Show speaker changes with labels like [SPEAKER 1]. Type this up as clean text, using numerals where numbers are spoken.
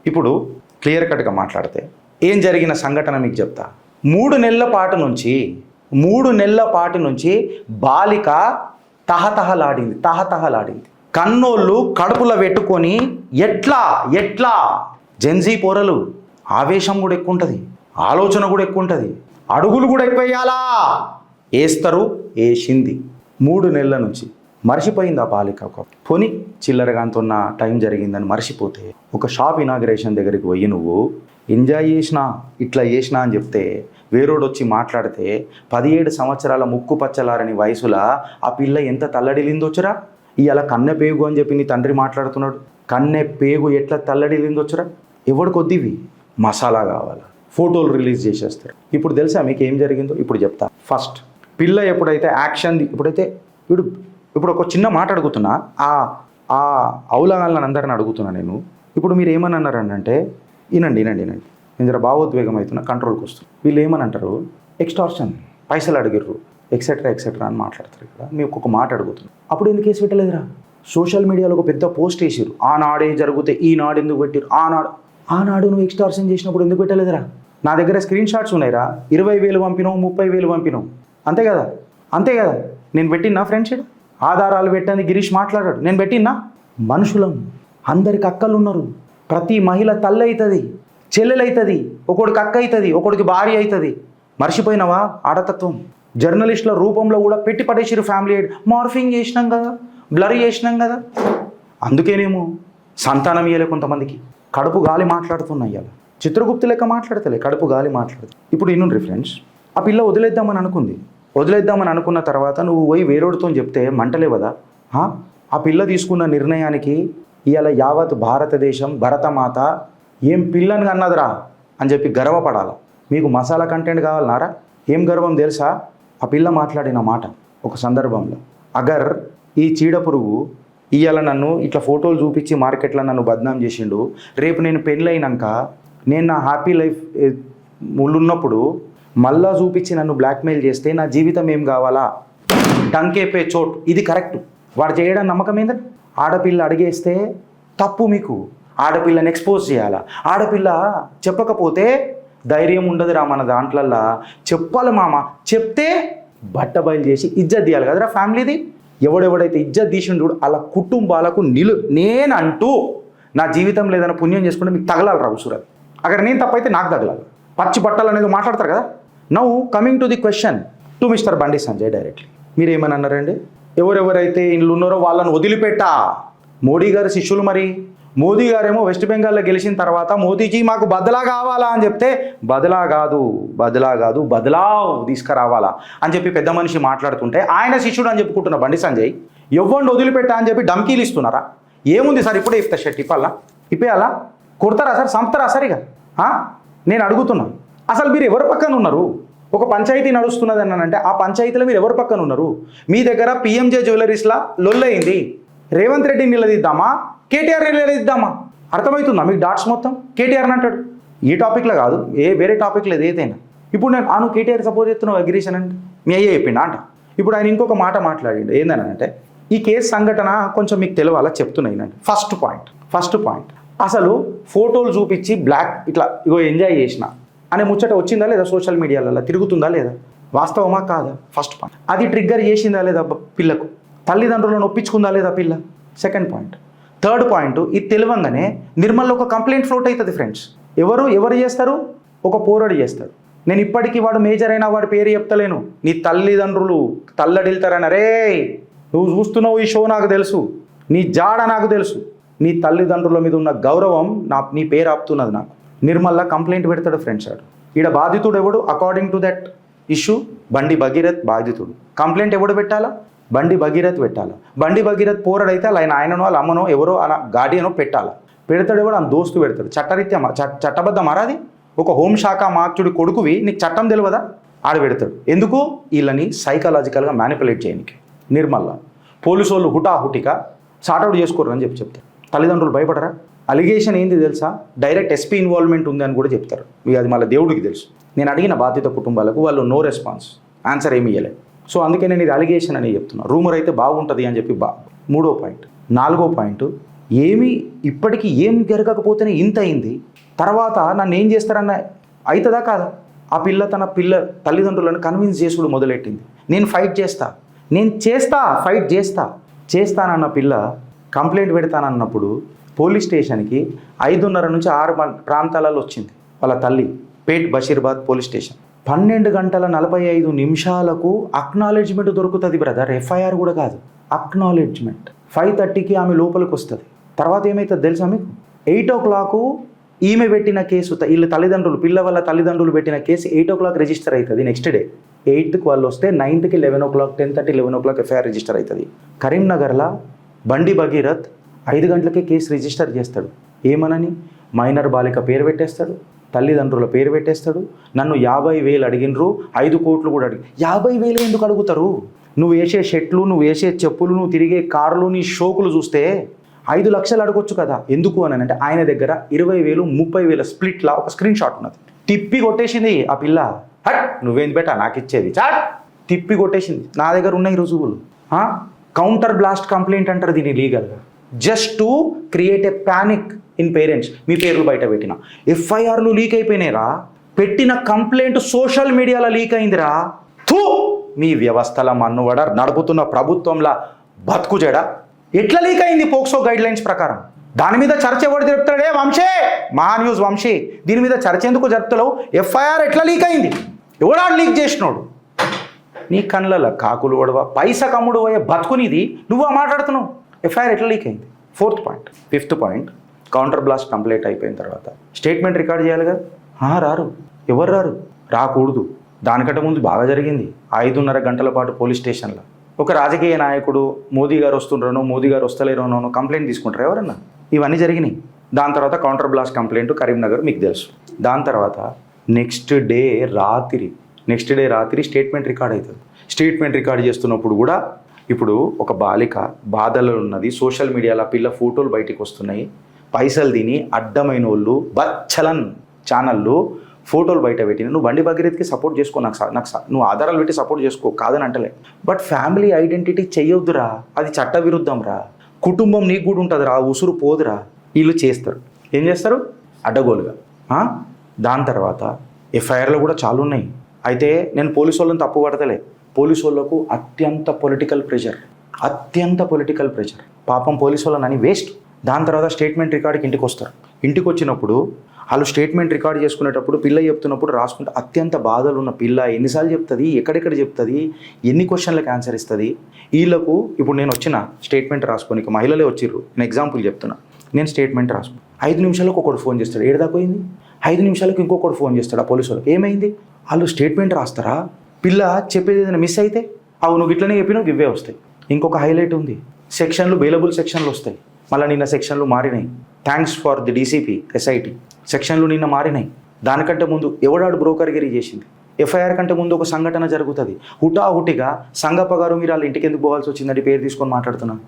[SPEAKER 1] ఇప్పుడు క్లియర్ కట్గా మాట్లాడితే ఏం జరిగిన సంఘటన మీకు చెప్తా. 3 నెలల పాటు నుంచి బాలిక తహతహలాడింది. కన్నోళ్ళు కడుపులో పెట్టుకొని ఎట్లా జెన్జీ పోరలు ఆవేశం కూడా ఎక్కువ ఉంటుంది, ఆలోచన కూడా ఎక్కువ ఉంటుంది, అడుగులు కూడా ఎక్కువ వేయాలా, వేసింది. 3 నెలల నుంచి మర్చిపోయింది ఆ బాలిక. పోని చిల్లరగాంతో ఉన్న టైం జరిగిందని మర్చిపోతే ఒక షాప్ ఇనాగ్రేషన్ దగ్గరికి పోయి నువ్వు ఎంజాయ్ ఇట్లా చేసినా అని చెప్తే వేరోడు వచ్చి మాట్లాడితే 17 సంవత్సరాల ముక్కు పచ్చలారని వయసులా ఆ పిల్ల ఎంత తల్లడిల్లిందొచ్చురా. ఇవాళ కన్నె పేగు అని చెప్పి నీ తండ్రి మాట్లాడుతున్నాడు. కన్నె పేగు ఎట్లా తల్లడిల్లిందొచ్చురా. ఎవరికి వద్దివి మసాలా కావాలా, ఫోటోలు రిలీజ్ చేసేస్తారు. ఇప్పుడు తెలుసా మీకు ఏం జరిగిందో? ఇప్పుడు చెప్తా. ఫస్ట్ పిల్ల ఎప్పుడైతే యాక్షన్ ఇప్పుడు ఒక చిన్న మాట అడుగుతున్నా, ఆ అవులగాళ్ళని అందరిని అడుగుతున్నా నేను. ఇప్పుడు మీరు ఏమని అన్నారనంటే వినండి, నేను జర భావోద్వేగం అవుతున్నా, కంట్రోల్కి వస్తుంది. వీళ్ళు ఏమని అంటారు, ఎక్స్టార్షన్, పైసలు అడిగిర్రు, ఎక్సెట్రా అని మాట్లాడతారు కదా. మీకు ఒక మాట అడుగుతున్నా, అప్పుడు ఎందుకు కేసు పెట్టలేదురా? సోషల్ మీడియాలో ఒక పెద్ద పోస్ట్ వేసారు, ఆనాడే జరిగితే ఈనాడు ఎందుకు పెట్టారు, ఆనాడు నువ్వు ఎక్స్టార్షన్ చేసినప్పుడు ఎందుకు పెట్టలేదురా? నా దగ్గర స్క్రీన్ షాట్స్ ఉన్నాయిరా, 20,000 పంపినావు, 30,000 పంపినావు, అంతే కదా. నేను పెట్టినా ఫ్రెండ్షిప్ ఆధారాలు పెట్టని గిరీష్ మాట్లాడాడు, నేను పెట్టినా. మనుషులం, అందరికి అక్కలు ఉన్నారు. ప్రతి మహిళ తల్లి అవుతుంది, చెల్లెలు అవుతుంది, ఒకడికి అక్క అవుతుంది, ఒకడికి భార్య అవుతుంది. మర్చిపోయినావా ఆడతత్వం? జర్నలిస్టుల రూపంలో కూడా పెట్టి పడేసిరు. ఫ్యామిలీ మార్ఫింగ్ చేసినాం కదా, బ్లర్ చేసినాం కదా. అందుకేనేమో సంతానం ఇయ్యలే కొంతమందికి. కడుపు గాలి మాట్లాడుతున్నాయి, అలా చిత్రగుప్తు లెక్క మాట్లాడతలే, కడుపు గాలి మాట్లాడుతుంది. ఇప్పుడు ఇన్నుండ్రి ఫ్రెండ్స్, ఆ పిల్ల వదిలేద్దామని అనుకున్న తర్వాత నువ్వు పోయి వేరోడితో చెప్తే మంటలేవదా? ఆ పిల్ల తీసుకున్న నిర్ణయానికి ఇవాళ యావత్ భారతదేశం, భరతమాత ఏం పిల్లని అన్నదిరా అని చెప్పి గర్వపడాల. మీకు మసాలా కంటెంట్ కావాలన్నారా? ఏం గర్వం తెలుసా? ఆ పిల్ల మాట్లాడిన మాట ఒక సందర్భంలో, అగర్ ఈ చీడపురుగు ఇవాళ నన్ను ఇట్లా ఫోటోలు చూపించి మార్కెట్లో నన్ను బద్నాం చేసిండు, రేపు నేను పెళ్ళైనాక నేను నా హ్యాపీ లైఫ్ ఉన్నప్పుడు మళ్ళా చూపించి నన్ను బ్లాక్మెయిల్ చేస్తే నా జీవితం ఏం కావాలా? డంకేపే చోట్. ఇది కరెక్ట్. వాడు చేయడం నమ్మకం ఏంటంటే, ఆడపిల్ల అడిగేస్తే తప్పు. మీకు ఆడపిల్లని ఎక్స్పోజ్ చేయాలా? ఆడపిల్ల చెప్పకపోతే ధైర్యం ఉండదురా మన దాంట్లల్లా. చెప్పాలి మామ, చెప్తే బట్ట బయలు చేసి ఇజ్జత్ తీయాలి కదరా ఫ్యామిలీది. ఎవడెవడైతే ఇజ్జత్ తీసిండు అలా కుటుంబాలకు నేనంటూ నా జీవితం లేదన్న పుణ్యం చేసుకుంటే మీకు తగలాలి ఉసురది. అక్కడ నేను తప్పైతే నాకు తగలాలి. పచ్చి బట్టలు అనేది మాట్లాడతారు కదా. Now coming to the question to mister Bandi Sanjay directly. మీరు ఏమని అన్నారండి? ఎవరెవరైతే ఇండ్లు ఉన్నారో వాళ్ళను వదిలిపెట్టా. మోడీ గారి శిష్యులు. మరి మోదీ గారేమో వెస్ట్ బెంగాల్లో గెలిచిన తర్వాత మోదీజీ మాకు బదలా కావాలా అని చెప్తే బదలా కాదు బదలావ్ తీసుకురావాలా అని చెప్పి పెద్ద మనిషి మాట్లాడుతుంటే ఆయన శిష్యుడు అని చెప్పుకుంటున్న బండి సంజయ్ ఎవరిని వదిలిపెట్టా అని చెప్పి డమ్కీలు ఇస్తున్నారా? ఏముంది సార్, ఇప్పుడే ఇస్తా షర్ట్ ఇప్పేయాలా? కొడతారా సార్? సంపుతారా సార్? ఇక నేను అడుగుతున్నా, అసలు మీరు ఎవరి పక్కన ఉన్నారు? ఒక పంచాయతీ నడుస్తున్నది అన్నానంటే ఆ పంచాయతీలో మీరు ఎవరి పక్కన ఉన్నారు? మీ దగ్గర పిఎంజే జ్యువెలరీస్లా లొల్లయింది. రేవంత్ రెడ్డిని నిలదీద్దామా, కేటీఆర్ని నిలదీద్దామా? అర్థమవుతుందా మీకు? డాట్స్ మొత్తం కేటీఆర్ని అంటాడు. ఈ టాపిక్లో కాదు, వేరే టాపిక్లో ఏదైనా. ఇప్పుడు నేను కేటీఆర్ సపోజ్ చేస్తున్నావు అగ్రీషన్ అంటే మీ అయ్యే చెప్పిండా అంట. ఇప్పుడు ఆయన ఇంకొక మాట మాట్లాడిండు. ఏందనంటే, ఈ కేసు సంఘటన కొంచెం మీకు తెలియాలా చెప్తున్నాయినండి. ఫస్ట్ పాయింట్ అసలు ఫోటోలు చూపించి ఇట్లా ఎంజాయ్ చేసిన అనే ముచ్చట వచ్చిందా లేదా? సోషల్ మీడియాలలో తిరుగుతుందా లేదా? వాస్తవమా కాదా? First point. అది ట్రిగ్గర్ చేసిందా లేదా పిల్లకు? తల్లిదండ్రులను ఒప్పించుకుందా లేదా పిల్ల? Second point. థర్డ్ పాయింట్, ఇది తెలియంగానే నిర్మల్లో ఒక కంప్లైంట్ ఫ్లోట్ అవుతుంది ఫ్రెండ్స్. ఎవరు చేస్తారు? ఒక పోరాడు చేస్తాడు. నేను ఇప్పటికీ వాడు మేజర్ అయినా వాడి పేరు చెప్తలేను. నీ తల్లిదండ్రులు తల్లడిల్తారని, అరే నువ్వు చూస్తున్నావు ఈ షో నాకు తెలుసు, నీ జాడ నాకు తెలుసు, నీ తల్లిదండ్రుల మీద ఉన్న గౌరవం నీ పేరు ఆపుతున్నది నాకు. నిర్మల్లా కంప్లైంట్ పెడతాడు ఫ్రెండ్స్. వాడు ఈడ బాధితుడు ఎవడు? అకార్డింగ్ టు దట్ ఇష్యూ బండి భగీరథ్ బాధితుడు. కంప్లైంట్ ఎవడు పెట్టాలా? బండి భగీరథ్ పెట్టాలా. బండి భగీరథ్ పోరాడైతే ఆయననో వాళ్ళ అమ్మనో ఎవరో అలా గార్డియనో పెట్టాలా. పెడతాడు ఎవడు? ఆ దోస్తు పెడతాడు. చట్టరీత్యా చట్టబద్ధం మారాది. ఒక హోంశాఖ మార్చుడి కొడుకువి, నీకు చట్టం తెలియదా? ఆడ పెడతాడు. ఎందుకు? వీళ్ళని సైకలాజికల్గా మ్యానిపులేట్ చేయడానికి. నిర్మల్లా పోలీసు వాళ్ళు హుటాహుటిగా సార్ట్అవుట్ చేసుకోరని చెప్తారు. తల్లిదండ్రులు భయపడరా? అలిగేషన్ ఏంది తెలుసా? డైరెక్ట్ ఎస్పీ ఇన్వాల్వ్మెంట్ ఉంది అని కూడా చెప్తారు. ఇక అది మళ్ళీ దేవుడికి తెలుసు. నేను అడిగిన బాధిత కుటుంబాలకు వాళ్ళు నో రెస్పాన్స్, ఆన్సర్ ఏమి ఇవ్వలేదు. సో అందుకే నేను ఇది అలిగేషన్ అని చెప్తున్నా. రూమర్ అయితే బాగుంటుంది అని చెప్పి మూడో పాయింట్. నాలుగో పాయింట్, ఏమి ఇప్పటికీ ఏం జరగకపోతేనే ఇంత అయింది. తర్వాత నన్ను ఏం చేస్తారన్న అవుతుందా కాదా? ఆ పిల్ల తన తల్లిదండ్రులను కన్విన్స్ చేసుడు మొదలెట్టింది. నేను ఫైట్ చేస్తా, ఫైట్ చేస్తానన్న పిల్ల కంప్లైంట్ పెడతానన్నప్పుడు పోలీస్ స్టేషన్కి 5:30 నుంచి 6 ప్రాంతాలలో వచ్చింది వాళ్ళ తల్లి. పేట్ బషీర్బాద్ పోలీస్ స్టేషన్ 12 గంటల 45 నిమిషాలకు అక్నాలెడ్జ్మెంట్ దొరుకుతుంది బ్రదర్. ఎఫ్ఐఆర్ కూడా కాదు, అక్నాలెడ్జ్మెంట్. 5:30కి ఆమె లోపలికి వస్తుంది. తర్వాత ఏమవుతుంది తెలుసా మీకు? 8 o'clock ఈమె పెట్టిన కేసు, వీళ్ళ తల్లిదండ్రులు, పిల్ల వాళ్ళ తల్లిదండ్రులు పెట్టిన కేసు 8 o'clock రిజిస్టర్ అవుతుంది. నెక్స్ట్ డే 8th వాళ్ళు వస్తే 9th 11 o'clock, 10:30, 11 o'clock FIR register అవుతుంది. కరీంనగర్లో బండి భగీరథ్ 5 గంటలకే కేసు రిజిస్టర్ చేస్తాడు. ఏమనని? మైనర్ బాలిక పేరు పెట్టేస్తాడు, తల్లిదండ్రుల పేరు పెట్టేస్తాడు. నన్ను 50,000 అడిగినరు, 5 కోట్లు కూడా 50,000 ఎందుకు అడుగుతారు? నువ్వు వేసే షర్ట్లు, నువ్వు వేసే చెప్పులు, నువ్వు తిరిగే కార్లు, నీ షోకులు చూస్తే 5 లక్షలు అడగొచ్చు కదా. ఎందుకు అని అంటే ఆయన దగ్గర 20,000, 30,000 స్ప్లిట్లా ఒక స్క్రీన్ షాట్ ఉన్నది. తిప్పి కొట్టేసింది ఆ పిల్ల. హట్ నువ్వేంది బెటా నాకు ఇచ్చేది, చాట్ తిప్పి కొట్టేసింది. నా దగ్గర ఉన్నాయి రుజువులు. కౌంటర్ బ్లాస్ట్ కంప్లైంట్ అంటారు దీన్ని లీగల్గా. Just to create a panic in parents. మీ పేర్లు బయట పెట్టిన ఎఫ్ఐఆర్లు లీక్ అయిపోయినాయిరా. పెట్టిన కంప్లైంట్ సోషల్ మీడియాలో లీక్ అయిందిరా. థూ, మీ వ్యవస్థల మన్నువడ నడుపుతున్న ప్రభుత్వంలా బతుకు జడ. ఎట్లా లీక్ అయింది? పోక్సో గైడ్ లైన్స్ ప్రకారం. దాని మీద చర్చ ఎవరు జరుపుతాడే? వంశీ, మహా న్యూస్ వంశీ, దీని మీద చర్చ ఎందుకు జరుపుతావు? ఎఫ్ఐఆర్ ఎట్లా లీక్ అయింది? ఎవడాడు లీక్ చేసినోడు? నీ కళ్ళ కాకులు వడవ, పైసా కమ్ముడు పోయే బతుకునిది నువ్వు మాట్లాడుతున్నావు. ఎఫ్ఐఆర్ ఎట్లా లీక్ అయింది? 4th point. 5th point, counter blast complete అయిపోయిన తర్వాత స్టేట్మెంట్ రికార్డ్ చేయాలి కదా. రారు, ఎవరు రారు, రాకూడదు. దానికంటే ముందు బాగా జరిగింది. 5:30 గంటల పాటు పోలీస్ స్టేషన్లో ఒక రాజకీయ నాయకుడు మోదీ గారు వస్తుండ్రనో, మోదీ గారు వస్తలేరోనో కంప్లైంట్ తీసుకుంటారు ఎవరన్నా. ఇవన్నీ జరిగినాయి. దాని తర్వాత కౌంటర్ బ్లాస్ట్ కంప్లైంట్ కరీంనగర్ మీకు తెలుసు. దాని తర్వాత నెక్స్ట్ డే రాత్రి స్టేట్మెంట్ రికార్డ్ అవుతుంది. స్టేట్మెంట్ రికార్డ్ చేస్తున్నప్పుడు కూడా ఇప్పుడు ఒక బాలిక బాధలో ఉన్నది. సోషల్ మీడియాలో పిల్ల ఫోటోలు బయటికి వస్తున్నాయి. పైసలు తిని అడ్డమైన వాళ్ళు బచ్చలన్ ఛానళ్ళు ఫోటోలు బయట పెట్టిన. నువ్వు బండి భగీరథ్కి సపోర్ట్ చేసుకో, నాకు నువ్వు ఆధారాలు పెట్టి సపోర్ట్ చేసుకో, కాదని అంటలే. బట్ ఫ్యామిలీ ఐడెంటిటీ చెయ్యొద్దురా, అది చట్ట విరుద్ధం రా. కుటుంబం నీకు కూడా ఉంటుంది రా, ఉసురు పోదురా. వీళ్ళు చేస్తారు, ఏం చేస్తారు? అడ్డగోలుగా. దాని తర్వాత ఎఫ్ఐఆర్లు కూడా చాలా ఉన్నాయి. అయితే నేను పోలీసు వాళ్ళని తప్పు పడతలే. పోలీసు వాళ్ళకు అత్యంత పొలిటికల్ ప్రెషర్. పాపం పోలీసు వాళ్ళని వేస్ట్. దాని తర్వాత స్టేట్మెంట్ రికార్డ్కి ఇంటికి వస్తారు. ఇంటికి వచ్చినప్పుడు వాళ్ళు స్టేట్మెంట్ రికార్డ్ చేసుకునేటప్పుడు పిల్ల చెప్తున్నప్పుడు రాసుకుంటే అత్యంత బాధలు ఉన్న పిల్ల ఎన్నిసార్లు చెప్తుంది, ఎక్కడెక్కడ చెప్తుంది, ఎన్ని క్వశ్చన్లకు ఆన్సర్ ఇస్తుంది. వీళ్ళకు ఇప్పుడు నేను వచ్చిన స్టేట్మెంట్ రాసుకోనికి మహిళలే వచ్చిర్రు. నేను ఎగ్జాంపుల్ చెప్తున్నా. నేను స్టేట్మెంట్ రాసుకుని 5 నిమిషాలకు ఒకటి ఫోన్ చేస్తాడు. ఏడదాపోయింది. 5 నిమిషాలకు ఇంకొకటి ఫోన్ చేస్తాడు ఆ పోలీసు వాళ్ళు. ఏమైంది? వాళ్ళు స్టేట్మెంట్ రాస్తారా? పిల్ల చెప్పేది ఏదైనా మిస్ అయితే నువ్వు ఇట్లనే చెప్పినావు, ఇవే వస్తాయి. ఇంకొక హైలైట్ ఉంది, సెక్షన్లు బెయిలబుల్ సెక్షన్లు వస్తాయి. మళ్ళీ నిన్న సెక్షన్లు మారినాయి. Thanks for the DCP SIT. సెక్షన్లు నిన్న మారినాయి. దానికంటే ముందు ఎవడాడు బ్రోకర్గిరి చేసింది? ఎఫ్ఐఆర్ కంటే ముందు ఒక సంఘటన జరుగుతుంది. హుటాహుటిగా సంఘ పగారు మీరు వాళ్ళ ఇంటికి ఎందుకు పోవాల్సి వచ్చిందంటే పేరు తీసుకొని మాట్లాడుతున్నాను.